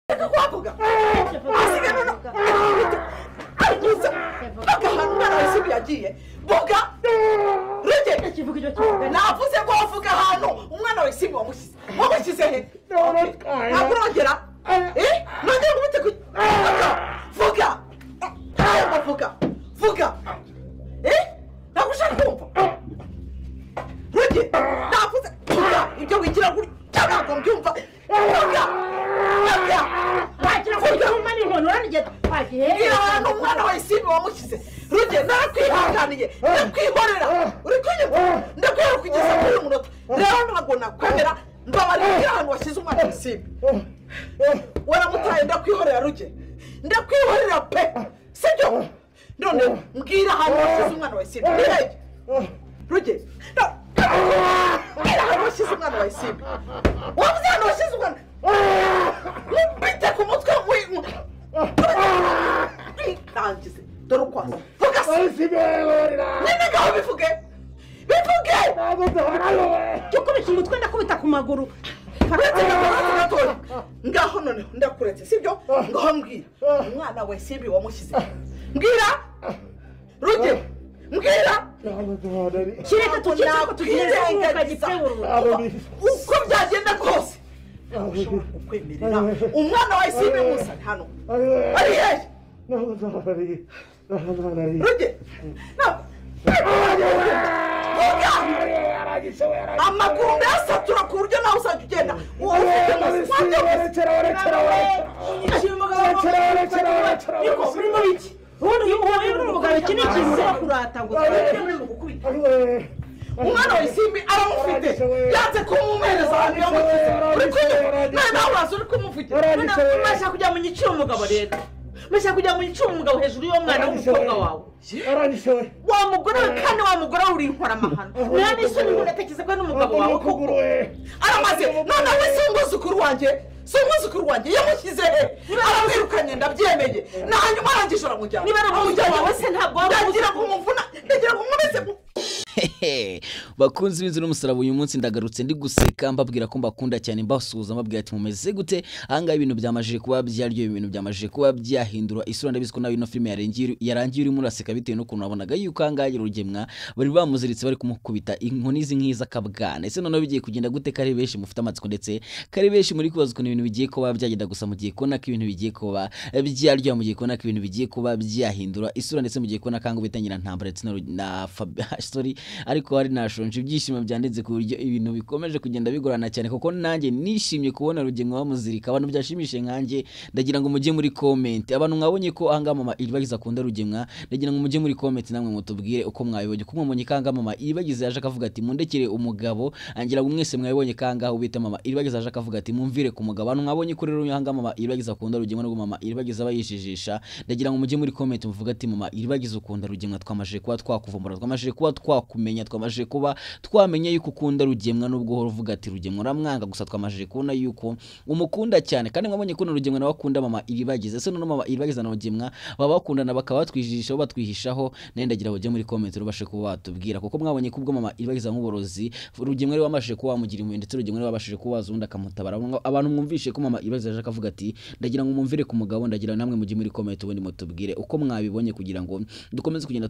Wavuga. Asiga no. Aguza. Agahana umwana wese yagiye. Vuga. Rege kivuga icyo kivuga. Navuze ko wavuga hano umwana wese wamushyize. Wamushyize he? Ntakurongera. Nongera kubite ku. Vuga. Vuga. Vuga. Nagushaka kumva. Rege. Navuze. Vuga. Ibyo wigira kuri cyangwa mbyumva. Vuga. Umwana wese wamushyize Ruge narakwihanganiye ndakwihorera uri kunyumva ndakwihora kugeza kuri uyu munota rero ntabwo nakwemera mbabarira ahantu washyize umwana wese waramutaye ndakwihorera Ruge ndakwihorera pe sibyo none mbwira ahantu washyize umwana wese Ruge mbwira ahantu washyize umwana wese wavuze ahantu washyize umwana bite ku mutwe Nangize dore ukwaza vuga nene ngaho bivuge cyo kubita umutwe ndakubita ku maguru ngaho none ndakuretse sibyo ngaho mbwira umwana we simbi wamushyize mbwira Ruge mbwira kireka tukira ko tugirenga gipfeburura uko byagenda kose ukwemerera umwana wa Simbi Musa hano ari hehe Ruge amakuru ndasatura ku buryo nawe usajya ugenda umwana wa Simbi aramufite yaze kumumereza ahantu yamukize uri kunyuma nawe uraza uri kumuvugira mashaka kujya mu nyiciro umugabo rero mashaka kujya mu nyiciro umugabo hejuru y'umwana w'umukobwa wawe wa mugore we kandi wa mugore uri inkora amahano nani isoni ngo ndatekereza ko n'umugabo wawe koko aramaze none we singuzukuru wanjye yamushyize he aramwirukanye ndabyemeye nanyuma arangije aramujyana niba aramujyana wawe se ntabwo ndagira kumuvuna ndagira kumumeze bakunzi b'inzu n'umusaraba uyu munsi ndagarutse ndi guseka mbabwira ko mbakunda cyane mbasuhuza mbabwira ati mumeze gute ahanga ibintu byamajije kuba byaryo ibintu byamajije kuba byahindura isura ndabizi ko nawe ino filime yarangiye uri muraseka bitewe n'ukuntu wabonaga yuko ahangaye Rugemwa bari bamuziritse bari kumukubita inkoni z'inkiza kabwana ese none bigiye kugenda gute kare benshi mufite amatsiko ndetse kare benshi muri kubaza ukuntu ibintu bigiye kuba byagenda gusa mu gihe kona ko ibintu bigiye kuba byaryo mu gihe kona ko ibintu bigiye kuba byahindura isura ndetse mu gihe kona kango bitangira ntambara ndetse na sorry ariko hari nashonje ibyishimo byanditse ku buryo ibintu bikomeje kugenda bigorana cyane kuko nanjye nishimye kubona Rugemwa bamuzirika abantu byashimishe nkanjye ndagira ngo mujye muri comment abantu mwabonye ko anga mama Iribagiza akunda Rugemwa ndagira ngo mujye muri comment namwe mutubwire uko mwabibonye kuko mwabonye kanga mama Iribagiza yaje akavuga ati mundekere umugabo angira ngo mwese mwabonye kanga ubita mama Iribagiza yaje akavuga ati mumvire ku mugabo abantu mwabonye ko rero anga mama Iribagiza akunda Rugemwa no mama Iribagiza bayishijisha ndagira ngo mujye muri comment muvuga ati mama Iribagiza ukunda Rugemwa twamaje kuba twakuvumbura twamaje kuba kumenya twamaje kuba twamenye yuko ukunda Rugemwa nubwo horo uvuga ati Rugemwa uramwanga gusa twamaje kubona yuko umukunda cyane kandi mwabonye ko Rugemwa nawe akunda mama Iribagiza ese none mama Iribagiza na Rugemwa baba bakundana bakaba batwijisha batwihishaho nendagira bajye muri comment rubashe kuba batubwira kuko mwabonye kubwo mama Iribagiza nk'uborozi Rugemwa rero wamashije kuba wamugira imwe ndetse Rugemwa rero wabashije kuba wazunda akamutabara abantu mwumvishe ko mama Iribagiza yaje akavuga ati ndagira ngo mumvire ku mugabo ndagira namwe mujye muri comment ubundi mutubwire uko mwabibonye kugira ngo dukomeze kugenda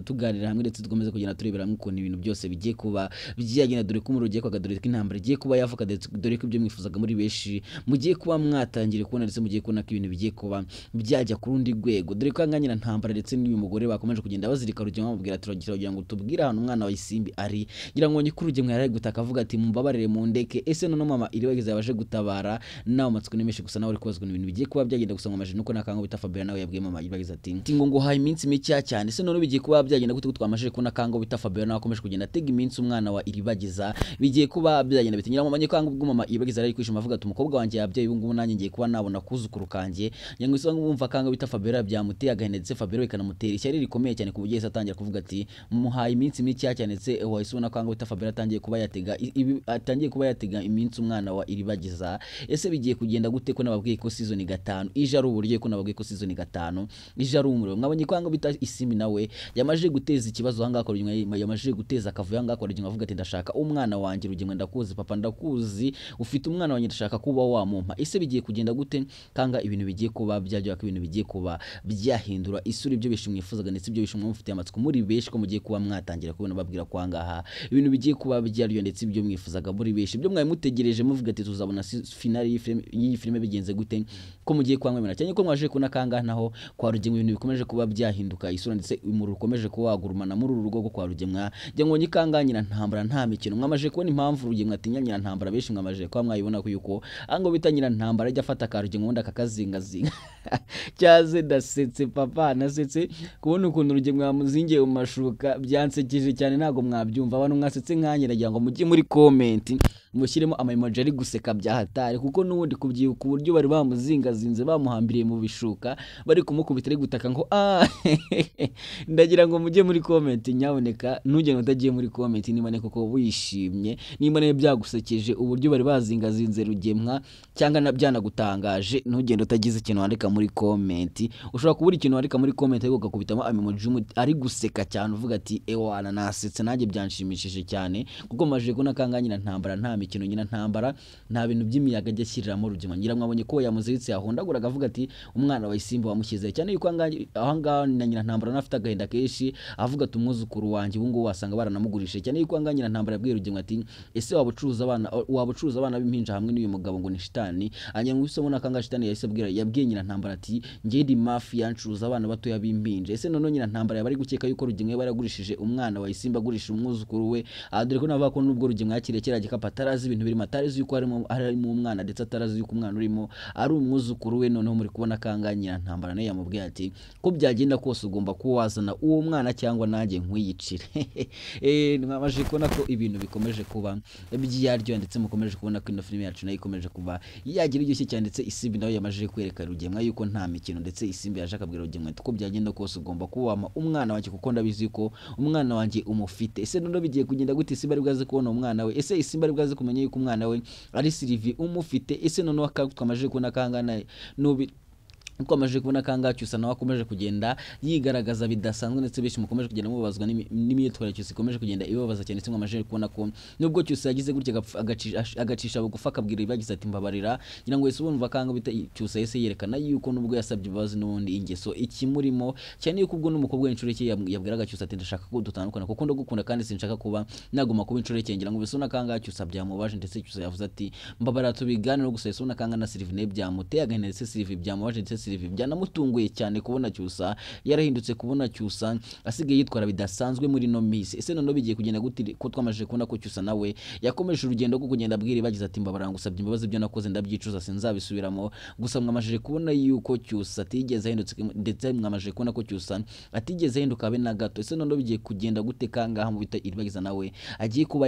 tuganira hamwe ndetse dukomeze kugenda turebera ukuntu ibintu byose bigiye kuba byagenda dore ko umurugiye kwa dore ko intambara igiye kuba yavuka dore ko ibyo mwifuzaga muri beshi mugiye kuba mwatangire kubona ndetse mugiye kubona ko ibintu bigiye kuba byajya ku rundi rwego dore ko anganyira ntambara ndetse n'uyu mugore bakomeje kugenda bazirika Rugemwa bamubwira turagira kugira ngo tubwire ahantu umwana wa Simbi ari ngira ngo nyikuru Rugemwa yari gutaka avuga ati mumbabarire mu ndeke ese none mama Iribagiza yabaje gutabara nawe matsiko nemeshe gusa nawe kubazwa ibintu bigiye kuba byagenda gusa ngamaje nuko nakango bita Fabien nawe yabwiye mama Iribagiza ati ngo haye iminsi mike cyane ese none bigiye kuba byagenda gute twamaje ko nakango bita Fabien nawe akomeje kugenda atega iminsi umwana wa Iribagiza bigiye kuba byagenda bitingira mu manyekango bwo mama Iribagiza ari kwishima avuga ati umukobwa wanjye yabyaye ubu ngubu nanjye ngiye kuba nabona kuzukuru kanje nyango isanga bumva kanga bita Fabien byamuteye agahendetse Fabien ikanamutera ishyari rikomeye cyane ku bugeze atangira kuvuga ati muhaye iminsi mike cyane ndetse wahisubona kanga bita Fabien atangiye kuba yatega iminsi umwana wa Iribagiza ese bigiye kugenda gute ko nababwiye ko season 5 ije ari uburyo ko season 5 ije ari umuriro mwabonye kanga bita Isimbi nawe yamaje guteza ikibazo hanga ko yamajije guteza akavuyo ngako rugenga avuga ati ndashaka umwana wanjye rugenga ndakuzi papa ndakuzi ufite umwana wanjye ndashaka kuba wamumpa ese bigiye kugenda gute kanga ibintu bigiye kuba byajya ko ibintu bigiye kuba byahindura isura ibyo bishimwifuzaga ndetse ibyo bishimwe mufite amatsiko muri beshi ko mugiye kuba mwatangira kubona babwira kwangaha ibintu bigiye kuba byaryo ndetse ibyo mwifuzaga muri beshi ibyo mwaye mutegereje muvuga ati tuzabona finale y'iyi filime bigenze gute ko mugiye kwamwemera cyane ko mwaje kuna kanga naho kwa rugenga ibintu bikomeje kuba byahinduka isura ndetse umuru ukomeje kuba wagurumana muri uru rugo kwa rugenga njye ngo nyikanganyira ntambara nta mikino mwamaje kubona impamvu rugenga atinyanyira ntambara beshi mwamaje kwa mwayibona ko yuko ango bitanyira ntambara ajya afata ka rugenga wenda kakazingazinga cyaze ndasetse papa nasetse kubona ukuntu rugenga yamuzingiye mu mashuka byansekeje cyane ntago mwabyumva abantu mwasetse nkanyira ngira ngo mujye muri comment mushyiremo amaimoji ari guseka byahatari kuko nubundi kubyibuka uburyo bari bamuzingazinze bamuhambiriye mu bishuka bari kumukubitira gutaka ngo ndagira ngo mujye muri comment nyaboneka ntugende utagiye muri comment niba ne kuko wishimye niba ne byagusekeje uburyo bari bazingazinze rugemwa cyangwa nabyanagutangaje ntugende utagize ikintu wandika muri comment ushobora kubura ikintu wandika muri comment ariko ukakubitamo amaimoji ari guseka cyane uvuga ati ewana nasetse nanjye byanshimishije cyane kuko maje ko nakanganyira ntambara nta mikino nyina ntambara nta bintu by'imiyaga ajya shyiriramo rugenga ngira mwabonye ko yamuziritse yahondagura agavuga ati umwana wa Isimba wamushyize cyane yuko aho ngaho na nyina ntambara nafite agahinda keshi avuga ati umwuzukuru wanjye ubungu wasanga baranamugurishije cyane yuko anganyira ntambara yabwiye rugenga ati ese wabucuruza abana b'impinja hamwe n'uyu mugabo ngo ni shitani anya ngwisomo nakanga shitani yabwiye nyina ntambara ati ngiye di mafia yancuruza abana batoya b'impinja ese none nyina ntambara yabari gukeka yuko rugenga yaragurishije umwana wa Isimba agurishije umwuzukuru we adore ko navuga ko nubwo rugenga yakire kera gikapata atarazi ibintu birimo atarazi yuko harimo umwana ndetse atarazi yuko umwana urimo ari umwuzukuru we noneho muri kubona kanganyira ntambara nayo yamubwiye ati ko byagenda kose ugomba kuwazana uwo mwana cyangwa nanjye nkwiyicire mwamaje kubona ko ibintu bikomeje kuba byaryo ndetse mukomeje kubona ko ino filime yacu nayo ikomeje kuba yagira igihe cyane ndetse Isimbi nayo yamaje kwereka rugemwa yuko nta mikino ndetse Isimbi yaje akabwira rugemwa ko byagenda kose ugomba kuwama umwana wanjye kuko ndabizi yuko umwana wanjye umufite ese none bigiye kugenda gute Isimbi ari bwaze kubona umwana we ese Isimbi ari bwaze kumenya yuko umwana we ari Sylvie umufite ese none wakamaje kubona kangana nubi uko amaje kubona kanga cyusa nawe akomeje kugenda yigaragaza bidasanzwe ndetse bishi mukomeje kugenda mubazwa n'imyitwarire cyusa ikomeje kugenda ibabaza cyane se mwamaje kubona ko nubwo cyusa yagize gutya agacisha bugufa kabwira ibagize ati mbabarira ngira ngo Yesu bumva kanga bita cyusa yese yerekana yuko nubwo yasabye ibibazo n'ubundi ingeso ikimurimo cyane yuko ubwo n'umukobwa w'incure cye yabwiraga cyusa ati ndashaka ko dutandukana kuko ndagukunda kandi sinshaka kuba naguma kuba incure cye ngira ngo Yesu nakanga cyusa byamubaje ndetse cyusa yavuze ati mbabarira tubigane no gusa Yesu nakanga na Sylvie byamuteye agahinda ndetse Sylvie byamubaje ndetse byanamutunguye cyane kubona cyusa yarahindutse kubona cyusa asigaye yitwara bidasanzwe muri no miss ese none bigiye kugenda gute ko twamaje kubona ko cyusa nawe yakomeje urugendo rwo kugenda abwira bagize ati mbabaranga usabye imbabazi byo nakoze ndabyicuza sinzabisubiramo gusa mwamaje kubona yuko cyusa atigeze ahindutse ndetse mwamaje kubona ko cyusa atigeze ahinduka abe na gato ese none bigiye kugenda gute kangaha mu bita iribagiza nawe agiye kuba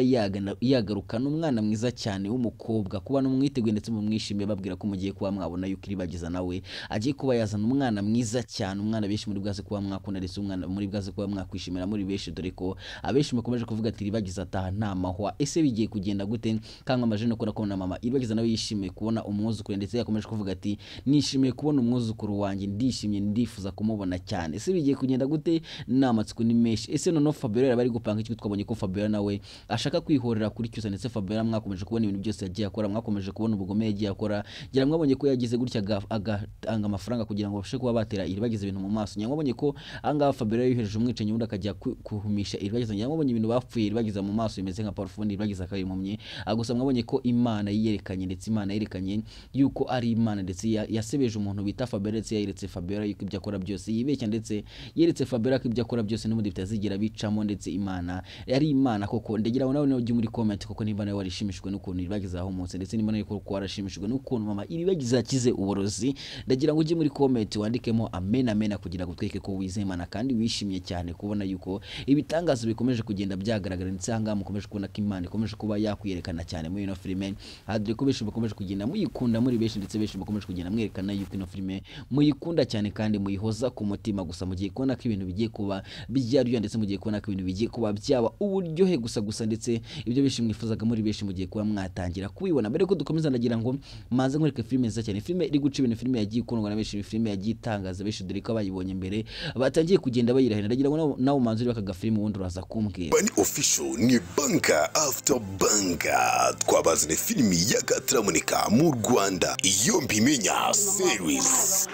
yagarukana umwana mwiza cyane w'umukobwa kuba numwiteguye ndetse mumwishimiye babwira ko mugiye kuba mwabona yuko iribagiza nawe agiye kuba yazana umwana mwiza cyane umwana beshi muri bwaze kuba mwakunda ndetse umwana muri bwaze kuba mwakwishimira muri beshi dore ko abeshi mukomeje kuvuga ati ribagiza ataha nta mahwa ese bigiye kugenda gute kanga amaje no kubona mama iribagiza nawe yishimiye kubona umwuzukuru ndetse yakomeje kuvuga ati nishimiye kubona umwuzukuru wanjye ndishimye ndifuza kumubona cyane ese bigiye kugenda gute namatsiko ni meshi ese none Fabiola bari gupanga iki twabonye ko Fabiola nawe ashaka kwihorera kuri cyusa ndetse Fabiola mwakomeje kubona ibintu byose yagiye akora mwakomeje kubona ubugome yagiye akora ngira mwabonye ko yagize gutya anga amafaranga kugira ngo bafashe kuba batera iribagize ibintu mu maso nyamubonye ko anga Fabiola yihereje umwicenye undi akajya kuhumisha iribagize nyamubonye ibintu bapfuye iribagiza mu maso bimeze nka parfum iribagiza akayimumye agusa mwabonye ko Imana yiyerekanye ndetse Imana yerekanye yuko ari Imana ndetse yasebeje umuntu bita Fabiola ndetse yeretse Fabiola yuko ibyo akora byose yibeshya ndetse yeretse Fabiola ko ibyo akora byose n'ubundi bitazigira bicamo ndetse Imana yari Imana koko ndagira nawe ujye muri comment koko nimba nawe warishimishwe n'ukuntu iribagiza aho umunsi ndetse nimba nawe ko warashimishwe n'ukuntu mama iribagiza akize uborozi ndagira ngo ujye muri comment wandikemo amen kugira ngo tweke ko wizemana kandi wishimye cyane kubona yuko ibitangazo bikomeje kugenda byagaragara ndetse hanga mukomeje kubona ko Imana ikomeje kuba yakwiyerekana cyane muri ino filime hadre ko beshi bakomeje kugenda muyikunda muri beshi ndetse beshi bakomeje kugenda mwerekana yuko ino filime muyikunda cyane kandi muyihoza ku mutima gusa mugiye kubona ko ibintu bigiye kuba byaryo ndetse mugiye kubona ko ibintu bigiye kuba byaba uburyohe gusa ndetse ibyo beshi mwifuzaga muri beshi mugiye kuba mwatangira kubibona mbere ko dukomeza ndagira ngo maze nkwereke filime nziza cyane filime iri guca ibintu filime yagiye ikundwa na benshi filime yagiye itangaza benshi dore ko bayibonye mbere batangiye kugenda bayirahira ndagira ngo nawe umanzuri bakaga filime wundi uraza kumbwira. Bani official ni banka after banka twabazane filimi y'akataramunika mu Rwanda iyo mbimenya series.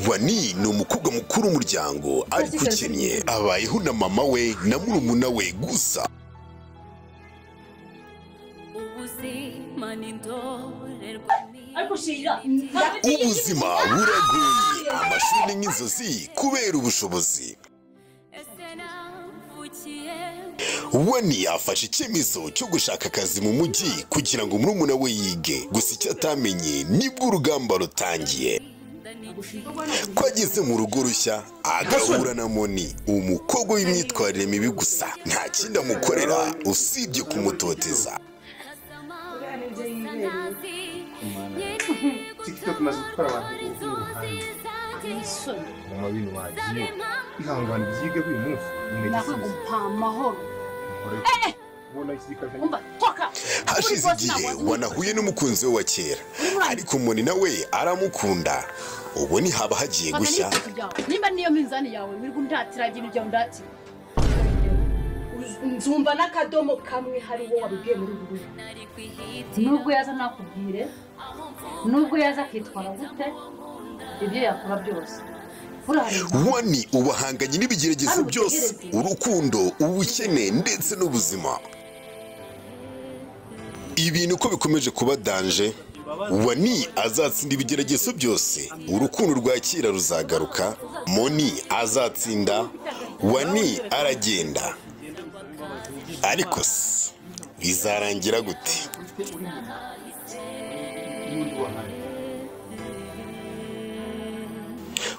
Wani ni umukobwa mukuru umuryango ariko ukennye abayeho na mama we na murumuna we gusa. Ubuzima buragoye amashuri n'inzozi kubera ubushobozi. Wani yafashe icyemezo cyo gushaka akazi mu mujyi kugira ngo murumuna we yige gusa icyo atamenye nibwo urugamba rutangiye. Kwageze mu rugo rushya agahura na Moni umukobwa w'imyitwarire mibi gusa nta kindi amukorera usibye kumutoteza. TikTok maze gutwara abantu mu mabintu wagiye ihangana byige buri munsi nakugumpa amahoro. Hashize igihe wanahuye n'umukunzi we wa kera ariko Moni nawe aramukunda. Ubu ni haba hagiye gushya nimba niyo minzani yawe wirwa ndatiragira ibyo ndati nzumva n'akadomo kamwe hari wo wabibwiye muri ubu nubwo yaza nakubwire nubwo yaza kwitwara gute ibyo yakora byose. Wani ubahanganye n'ibigeragezo byose urukundo ubukene ndetse n'ubuzima. Ibintu ko bikomeje kuba danje Wani azatsinda ibigeragezo byose urukundo rwakira ruzagaruka. Moni azatsinda Wani aragenda ariko bizarangira gute?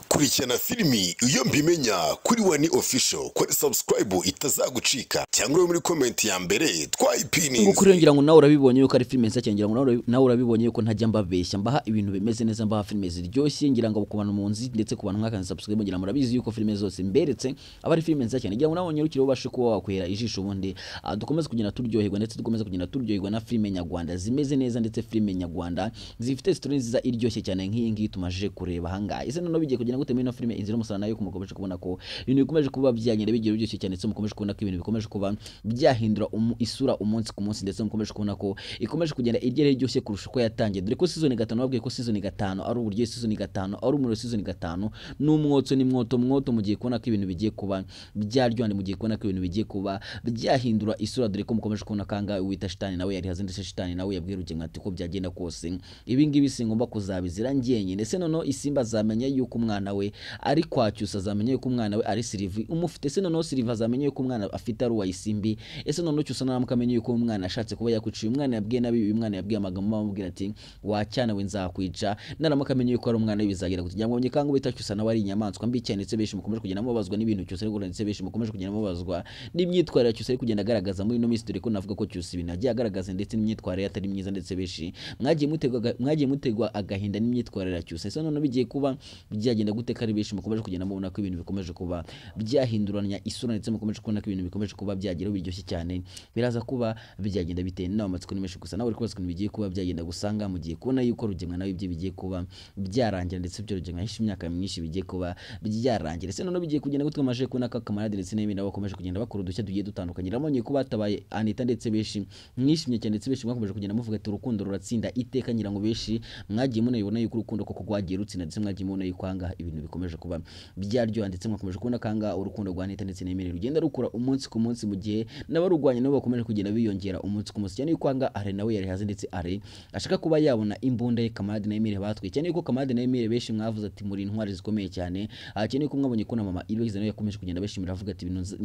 Kurikirana filimi iyo mbimenya kuri Wani official kuri subscribe itazagucika cyangwa muri comment ya mbere twayipininze. Ngo kurengera ngo nawe urabibonye yuko ari filime nsa cyangwa ngo nawe urabibonye yuko ntajya mbabeshya mbaha ibintu bimeze neza mbaha filime ziryoshye ngira ngo ku bantu munzi ndetse ku bantu mwakana subscribe ngira murabizi yuko filime zose mberetse aba ari filime nsa cyane ngira ngo nawe nyarukire ubashe kuba wakwera ijisho ubundi dukomeze kugenda turyoherwa ndetse dukomeze kugenda turyoherwa na filime nyarwanda zimeze neza ndetse filime nyarwanda zifite story nziza iryoshye cyane nk'iyi ngiyi tumaje kureba hanga ese none bigiye kugira ngo temene no filime inzira umusana nayo kumukomeje kubona ko ibintu bikomeje kuba byagenda bigira byose cyane ndetse mukomeje kubona ko ibintu bikomeje kuba byahindura isura umunsi ku munsi ndetse mukomeje kubona ko ikomeje kugenda igere iryoshye kurusha ko yatangiye dore ko season 5 babwiye ko season 5 ari uburyo season 5 ari umuro season 5 n'umwotso ni mwoto mugiye kubona ko ibintu bigiye kuba byaryohande mugiye kubona ko ibintu bigiye kuba byahindura isura dore ko mukomeje kubona kanga wita shitani nawe yari haze ndetse shitani nawe yabwiruje ngati ko byagenda kose ibi ngibi singomba kuzabizira ngenye ndetse nono isimba zamenya yuko umwana we ari kwacyusa zamenya yuko umwana we ari Sylvie umufite se nono Sylvie zamenya yuko umwana afite ari uwayisimbi ese nono cyusa namukamenya yuko umwana ashatse kuba yakuciye umwana yabwiye nabi uyu mwana yabwiye amagambo amubwira ati wacyana we nzakwica naramukamenya yuko ari umwana we bizagira kugira ngo nyikango bitacyusa nawe ari inyamaswa mbi cyane ndetse beshi mukomeje kugenda mubazwa n'ibintu cyose ariko ndetse beshi mukomeje kugenda mubazwa n'imyitwarire cyose ari kugenda agaragaza muri no minsi dore ko navuga ko cyusa ibintu agiye agaragaza ndetse n'imyitwarire atari myiza ndetse beshi mwagiye mutegwa agahinda n'imyitwarire cyusa ese nono bigiye kuba byagenda gute kari beshi mukomeje kugenda mubona ko ibintu bikomeje kuba byahinduranya isura ndetse mukomeje kubona ko ibintu bikomeje kuba byagira biryoshye cyane biraza kuba byagenda biteye n'amatsiko nimeshe gusa nawe rikoze ko bigiye kuba byagenda gusanga mugiye kubona yuko rugemwa nawe ibyo bigiye kuba byarangira ndetse byo rugemwa hisha imyaka myinshi bigiye kuba byarangira ese nono bigiye kugenda gutwe amaje kubona ka kamarade ndetse n'ibindi nabo bakomeje kugenda bakora udushya tugiye dutandukanye ramonye kuba tabaye Anita ndetse beshi mwishimye cyane ndetse beshi mwakomeje kugenda muvuga ati urukundo ruratsinda iteka ngira ngo beshi mwagiye munayibona yuko urukundo koko rwagiye rutsinda ndetse mwagiye mubona yuko anga ibintu bikomeje kuba byaryoha ndetse mwakomeje kubona kanga urukundo rwa Anita ndetse n'Emile rugenda rukura umunsi ku munsi mu gihe n'abarugwanya nabo bakomeje kugenda biyongera umunsi ku munsi cyane yuko anga are nawe yari haze ndetse are ashaka kuba yabona imbunda ye Kamarade na Emile batwe cyane yuko Kamarade na Emile beshi mwavuze ati muri intwari zikomeye cyane cyane yuko mwabonye ko na mama Iloise nawe yakomeje kugenda beshimira avuga ati ibintu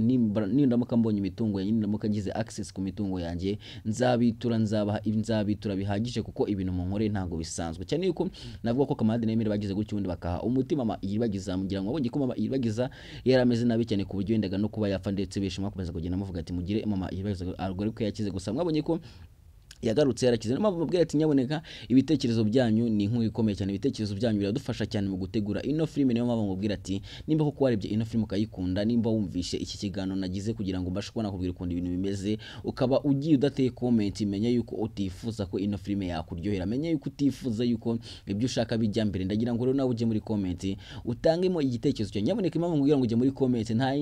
nindamuka mbonye imitungo yanjye nindamuka ngize access ku mitungo yanjye nzabitura bihagije kuko ibintu mu nkore ntago bisanzwe cyane yuko navuga ko Kamarade na Emile bagize gutyo ubundi bakaha umutima mama Iribagiza mugira ngo abonye ko mama Iribagiza yarameze nabi cyane ku buryo yendaga no kuba yafa ndetse beshi mwakomeza kugenda muvuga ati mugire mama Iribagiza ariko yakize gusa mwabonye ko yagarutse yarakize no mabwira ati nyaboneka ibitekerezo byanyu ni inkuru ikomeye cyane ibitekerezo byanyu biradufasha cyane mu gutegura ino filime niyo mpamvu mubwira ati nimba koko warebye ino filime ukayikunda nimba wumvishe iki kiganiro nagize kugira ngo mbashe kubona kubwira ukuntu ibintu bimeze ukaba ugiye udateye comment menya yuko utifuza ko ino filime yakuryohera menya yuko utifuza yuko ibyo ushaka bijya mbere ndagira ngo rero nawe uje muri comment utangemo igitekerezo cyo nyaboneka impamvu mubwira ngo uje muri comment nta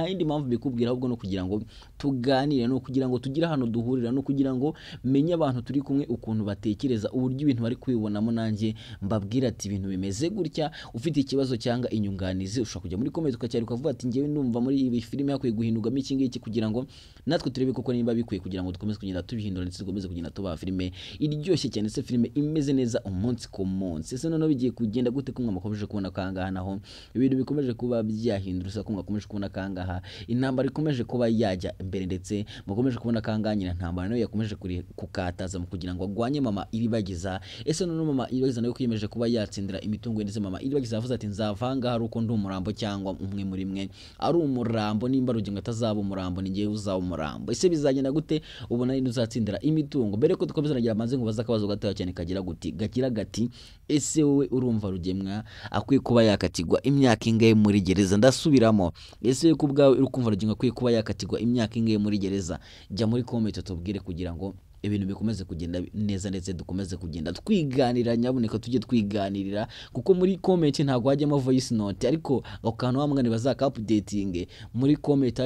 yindi mpamvu bikubwira ahubwo no kugira ngo tuganire no kugira ngo tugire hano duhurira no kugira ngo menye abantu turi kumwe ukuntu batekereza uburyo ibintu bari kwibonamo nanjye mbabwira ati ibintu bimeze gutya ufite ikibazo cyanga inyunganizi ushaka kujya muri comment ukacyari ukavuga ati ngewe ndumva muri iyi filime yakwiye guhindurwamo iki ngiki kugira ngo natwe turebe koko nimba bikwiye kugira ngo dukomeze kugenda tubihindura ndetse dukomeze kugenda tuba filime iryoshye cyane se filime imeze neza umunsi ku munsi ese none bigiye kugenda gute kumwe mukomeje kubona kangaha naho ibintu bikomeje kuba byahindura se kumwe mukomeje kubona kangaha intambara ikomeje kuba yajya imbere ndetse mukomeje kubona kanganyira ntambara nayo yakomeje kukataza mu kugira ngo agwanye mama iribagiza ese none mama iribagiza nayo kwiyemeje kuba yatsindira imitungo ndetse mama iribagiza yavuze ati nzavanga hari uko ndi umurambo cyangwa umwe muri mwe ari umurambo nimba rugingo atazaba umurambo ningiye uzaba umurambo ese bizagenda gute ubona ni uzatsindira imitungo mbere ko dukomeza nagira amaze ngo baza kabazo gatoya cyane kagira gati ese wowe urumva rugemwa akwiye kuba yakatigwa imyaka ingahe muri gereza ndasubiramo ese ku bwawe urukumva rugingo akwiye kuba yakatigwa imyaka ingahe muri gereza jya muri comment tubwire kugira ngo ibintu bikomeze kugenda neza ndetse dukomeze kugenda twiganira nyaboneka tujye twiganirira kuko muri comment ntago hajyamo voice note ariko akantu wamugani bazaka updating muri comment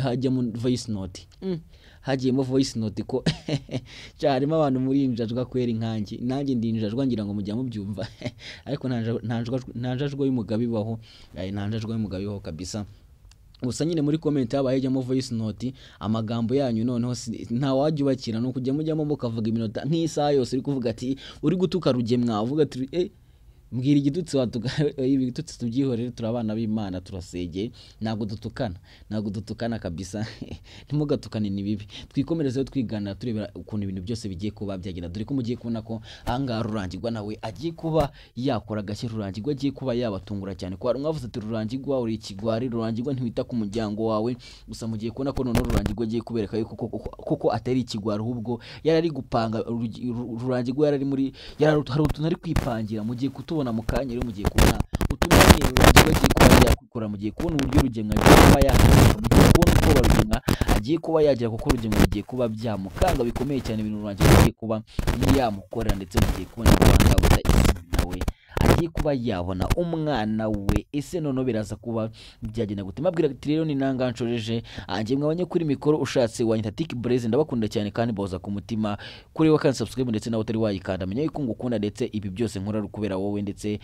hajyamo voice note hagiyemo voice note ko cyarimo abantu muri injajwa kwera inkangi nanjye ndinjajwa ngira ngo mujya mubyumva ariko ntanjajwa y'umugabo ibaho ntanjajwa y'umugabo ibaho kabisa gusa nyine muri comment habahejemo voice note amagambo yanyu noneho nta wajyubakira no kujya mujyamo mukavuga iminota nk'isaha yose uri kuvuga ati uri gutuka rugemwa uvuga ati mbwira igitutsi watuga ibitutsi tubyihorere turabana b'Imana turasege ntago dutukana kabisa ntimugatukane ni bibi twikomerezeho twigana turebera ukuntu ibintu byose bigiye kuba byagenda dore ko mugiye kubona ko ahanga rurangirwa nawe agiye kuba yakora gashye rurangirwa agiye kuba yabatungura cyane ko mwavuze ati rurangirwa uri ikigwari rurangirwa ntiwita ku muryango wawe gusa mugiye kubona ko none rurangirwa agiye kubereka yuko koko atari ikigwari ahubwo yarari gupanga rurangirwa yarari muri hari utuntu ari kwipangira mugiye kutubona mukanya rero mugiye kubona utumanye rurangirwa agiye kuba yakora mugiye kubona uburyo rugenga agiye kuba yakora mugiye kubona uko rugenga agiye kuba yagira kuko rugenga bigiye kuba byamukanga bikomeye cyane ibintu rurangirwa agiye kuba yamukorera ndetse mugiye kubona ibanga buta nawe agiye kuba yabona umwana we ese none biraza kuba byagenda gute mabwira ati rero ni nanganshoreje anje mwabanye kuri mikoro ushatse wanyita Tik Blaze ndabakunda cyane kandi boza ku mutima kuri wa kandi subscribe ndetse nawe utari wayikanda menya yuko ngukunda ndetse ibi byose nkora rukubera wowe ndetse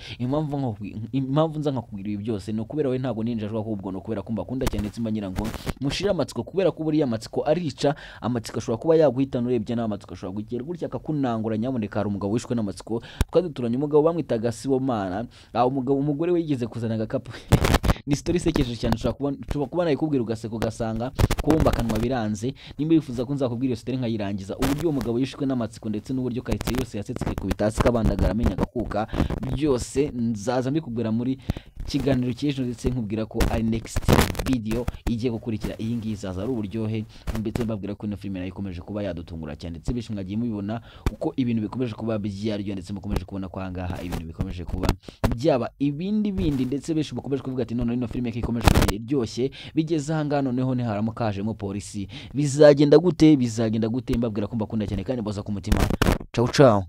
impamvu nza nkakubwira ibi byose no kubera wowe ntabwo ninjajwa ahubwo no kubera kumba kunda cyane ndetse mbanyira ngo mushira amatsiko kubera ko buriya amatsiko arica amatsiko ashobora kuba yaguhitana urebye n'amatsiko ashobora gukera gutya akakunangura nyaboneka hari umugabo wishwe n'amatsiko twaduturanye umugabo bamwitaga Sibomana umugore we yigeze kuzana agakapu ni story sekeje cyane ushobora kuba nayikubwira ugaseko gasanga kumba kanwa biranze nimba bifuza ko nzakubwira iyo story nkayirangiza uburyo uwo mugabo yishwe n'amatsiko ndetse n'uburyo karitsiye yose yasetse ku bitasi kabandagara amenya gakuka byose nzaza mbikubwira muri kiganiro cy'ejo ndetse nkubwira ko ari next video igiye gukurikira iyi ngiyi zaza ari uburyohe mbetse mbabwira ko ino filime nayo ikomeje kuba yadutungura cyane ndetse bishi mwagiye mubibona uko ibintu bikomeje kuba byaryo ndetse mukomeje kubona ko ahangaha ibintu bikomeje kuba byaba ibindi ndetse bishi mukomeje kuvuga ati none ino filime ikomeje kuba iryoshye bigeze ahangaha noneho ni haramo kajemo polisi bizagenda gute mbabwira ko mbakunda cyane kandi boza ku mutima ciao